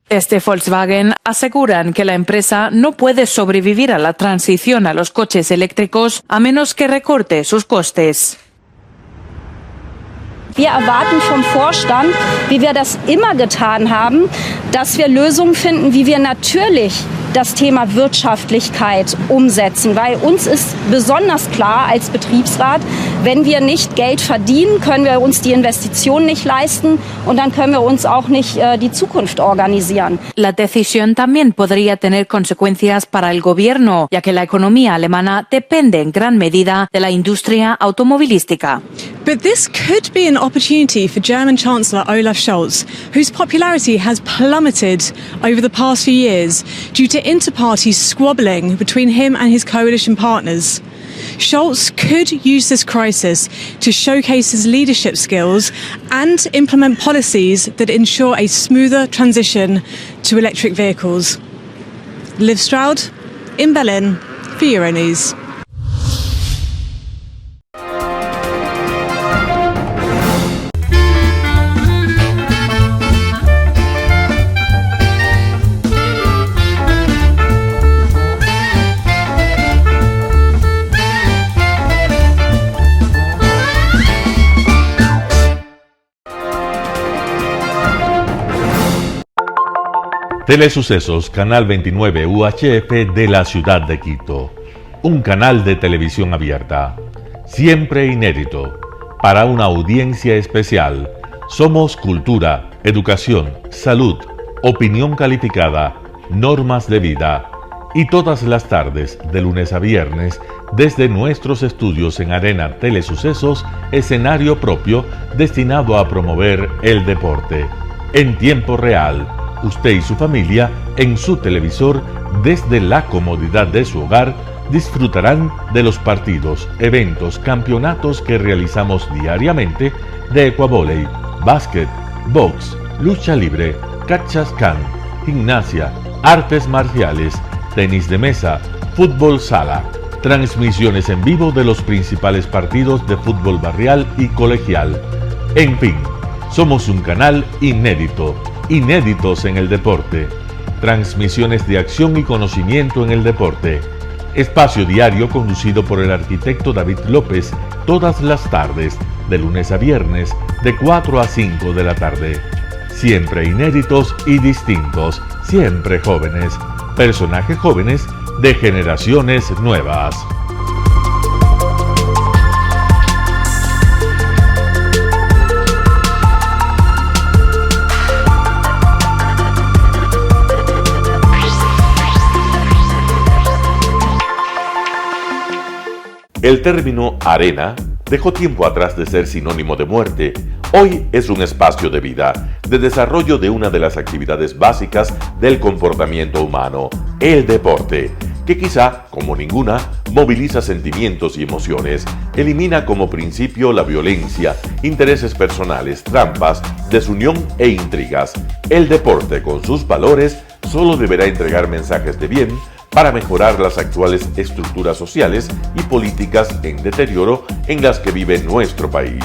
Desde Volkswagen aseguran que la empresa no puede sobrevivir a la transición a los coches eléctricos a menos que recorte sus costes. Wir erwarten vom Vorstand, wie wir das immer getan haben, dass wir Lösungen finden, wie wir natürlich das Thema Wirtschaftlichkeit umsetzen, weil uns ist besonders klar als Betriebsrat, wenn wir nicht Geld verdienen, können wir uns die Investitionen nicht leisten und dann können wir uns auch nicht die Zukunft organisieren. La decisión también podría tener consecuencias para el gobierno, ya que la economía alemana depende en gran medida de la industria automovilística. But this could be an opportunity for German Chancellor Olaf Scholz, whose popularity has plummeted over the past few years due to inter-party squabbling between him and his coalition partners. Scholz could use this crisis to showcase his leadership skills and implement policies that ensure a smoother transition to electric vehicles. Liv Stroud, in Berlin, for Euronews. Telesucesos, Canal 29 UHF de la ciudad de Quito. Un canal de televisión abierta. Siempre inédito. Para una audiencia especial. Somos cultura, educación, salud, opinión calificada, normas de vida. Y todas las tardes, de lunes a viernes, desde nuestros estudios en Arena Telesucesos, escenario propio destinado a promover el deporte. En tiempo real. Usted y su familia, en su televisor, desde la comodidad de su hogar, disfrutarán de los partidos, eventos, campeonatos que realizamos diariamente de ecuavóley, básquet, box, lucha libre, cachascán, gimnasia, artes marciales tenis de mesa, fútbol sala, transmisiones en vivo de los principales partidos de fútbol barrial y colegial. En fin, somos un canal inédito, inéditos en el deporte. Transmisiones de acción y conocimiento en el deporte. Espacio diario conducido por el arquitecto David López todas las tardes, de lunes a viernes, de 4 a 5 de la tarde. Siempre inéditos y distintos, siempre jóvenes. Personajes jóvenes de generaciones nuevas. El término arena dejó tiempo atrás de ser sinónimo de muerte. Hoy es un espacio de vida, de desarrollo de una de las actividades básicas del comportamiento humano, el deporte, que quizá, como ninguna, moviliza sentimientos y emociones, elimina como principio la violencia, intereses personales, trampas, desunión e intrigas. El deporte, con sus valores, solo deberá entregar mensajes de bien para mejorar las actuales estructuras sociales y políticas en deterioro en las que vive nuestro país.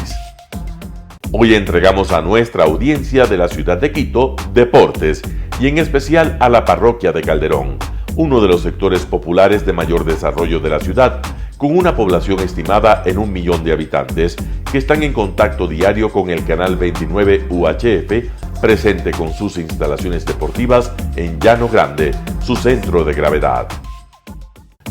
Hoy entregamos a nuestra audiencia de la ciudad de Quito deportes y en especial a la parroquia de Calderón, uno de los sectores populares de mayor desarrollo de la ciudad, con una población estimada en 1 millón de habitantes que están en contacto diario con el canal 29 UHF, presente con sus instalaciones deportivas en Llano Grande, su centro de gravedad.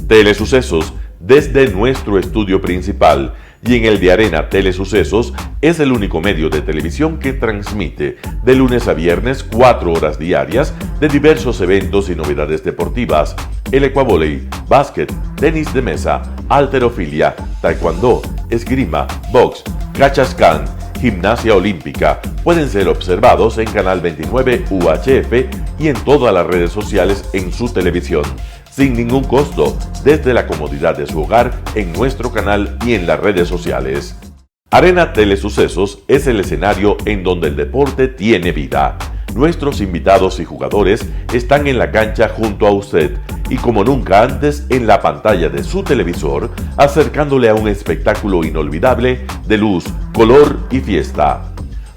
Telesucesos, desde nuestro estudio principal y en el de Arena Telesucesos, es el único medio de televisión que transmite de lunes a viernes 4 horas diarias de diversos eventos y novedades deportivas: el ecuavóley, básquet, tenis de mesa, halterofilia, taekwondo, esgrima, box, cachascán, gimnasia olímpica. Pueden ser observados en Canal 29 UHF y en todas las redes sociales en su televisión, sin ningún costo, desde la comodidad de su hogar, en nuestro canal y en las redes sociales. Arena Telesucesos es el escenario en donde el deporte tiene vida. Nuestros invitados y jugadores están en la cancha junto a usted y como nunca antes en la pantalla de su televisor, acercándole a un espectáculo inolvidable de luz, color y fiesta.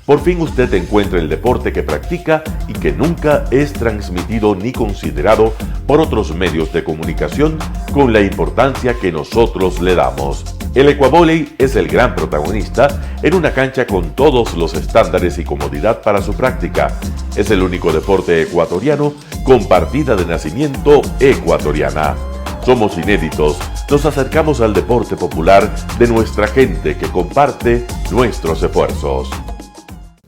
Por fin usted encuentra el deporte que practica y que nunca es transmitido ni considerado por otros medios de comunicación con la importancia que nosotros le damos. El ecuavóley es el gran protagonista en una cancha con todos los estándares y comodidad para su práctica. Es el único deporte ecuatoriano con partida de nacimiento ecuatoriana. Somos inéditos, nos acercamos al deporte popular de nuestra gente que comparte nuestros esfuerzos.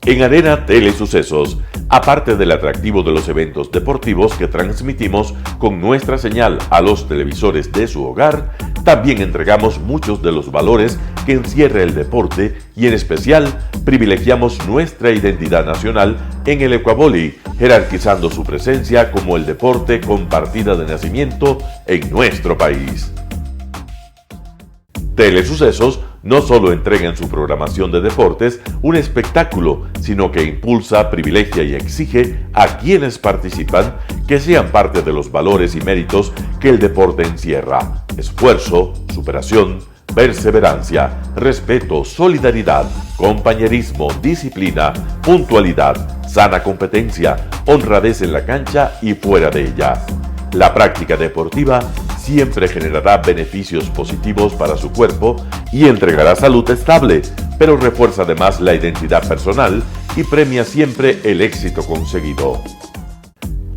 En Arena Telesucesos, aparte del atractivo de los eventos deportivos que transmitimos con nuestra señal a los televisores de su hogar, también entregamos muchos de los valores que encierra el deporte y en especial privilegiamos nuestra identidad nacional en el ecuavóley, jerarquizando su presencia como el deporte con partida de nacimiento en nuestro país. Telesucesos no solo entrega en su programación de deportes un espectáculo, sino que impulsa, privilegia y exige a quienes participan que sean parte de los valores y méritos que el deporte encierra: esfuerzo, superación, perseverancia, respeto, solidaridad, compañerismo, disciplina, puntualidad, sana competencia, honradez en la cancha y fuera de ella. La práctica deportiva siempre generará beneficios positivos para su cuerpo y entregará salud estable, pero refuerza además la identidad personal y premia siempre el éxito conseguido.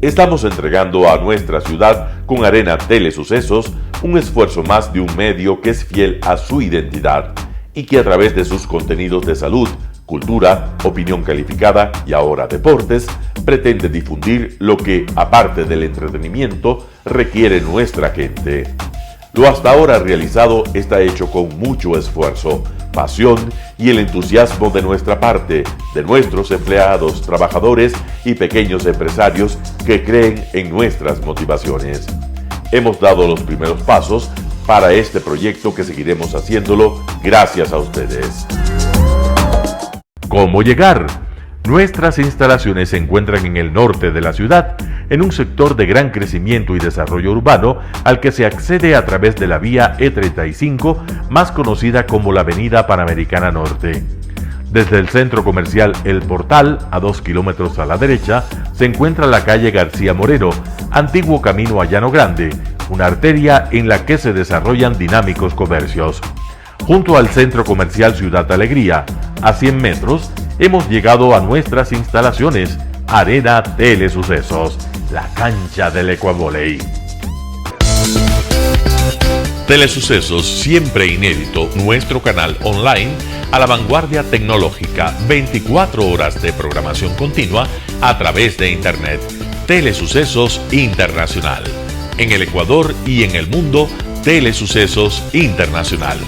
Estamos entregando a nuestra ciudad con Arena Telesucesos un esfuerzo más de un medio que es fiel a su identidad y que a través de sus contenidos de salud, cultura, opinión calificada y ahora deportes, pretende difundir lo que, aparte del entretenimiento, requiere nuestra gente. Lo hasta ahora realizado está hecho con mucho esfuerzo, pasión y el entusiasmo de nuestra parte, de nuestros empleados, trabajadores y pequeños empresarios que creen en nuestras motivaciones. Hemos dado los primeros pasos para este proyecto que seguiremos haciéndolo gracias a ustedes. ¿Cómo llegar? Nuestras instalaciones se encuentran en el norte de la ciudad, en un sector de gran crecimiento y desarrollo urbano al que se accede a través de la vía E35, más conocida como la Avenida Panamericana Norte. Desde el centro comercial El Portal, a 2 kilómetros a la derecha, se encuentra la calle García Moreno, antiguo camino a Llano Grande, una arteria en la que se desarrollan dinámicos comercios. Junto al centro comercial Ciudad Alegría, a 100 metros, hemos llegado a nuestras instalaciones, Arena Telesucesos, la cancha del Ecuavoley. Telesucesos, siempre inédito, nuestro canal online a la vanguardia tecnológica, 24 horas de programación continua a través de Internet. Telesucesos Internacional. En el Ecuador y en el mundo, Telesucesos Internacional.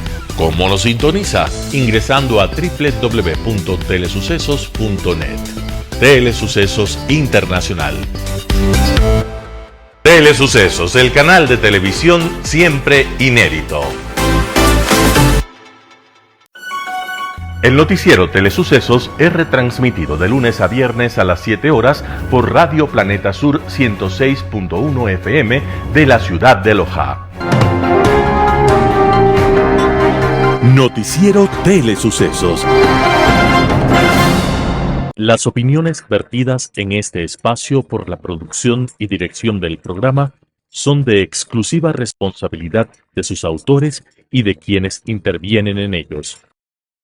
¿Cómo nos sintoniza? Ingresando a www.telesucesos.net. Telesucesos Internacional. Telesucesos, el canal de televisión siempre inédito. El noticiero Telesucesos es retransmitido de lunes a viernes a las 7 horas por Radio Planeta Sur 106.1 FM de la ciudad de Loja. Noticiero Telesucesos. Las opiniones vertidas en este espacio por la producción y dirección del programa son de exclusiva responsabilidad de sus autores y de quienes intervienen en ellos.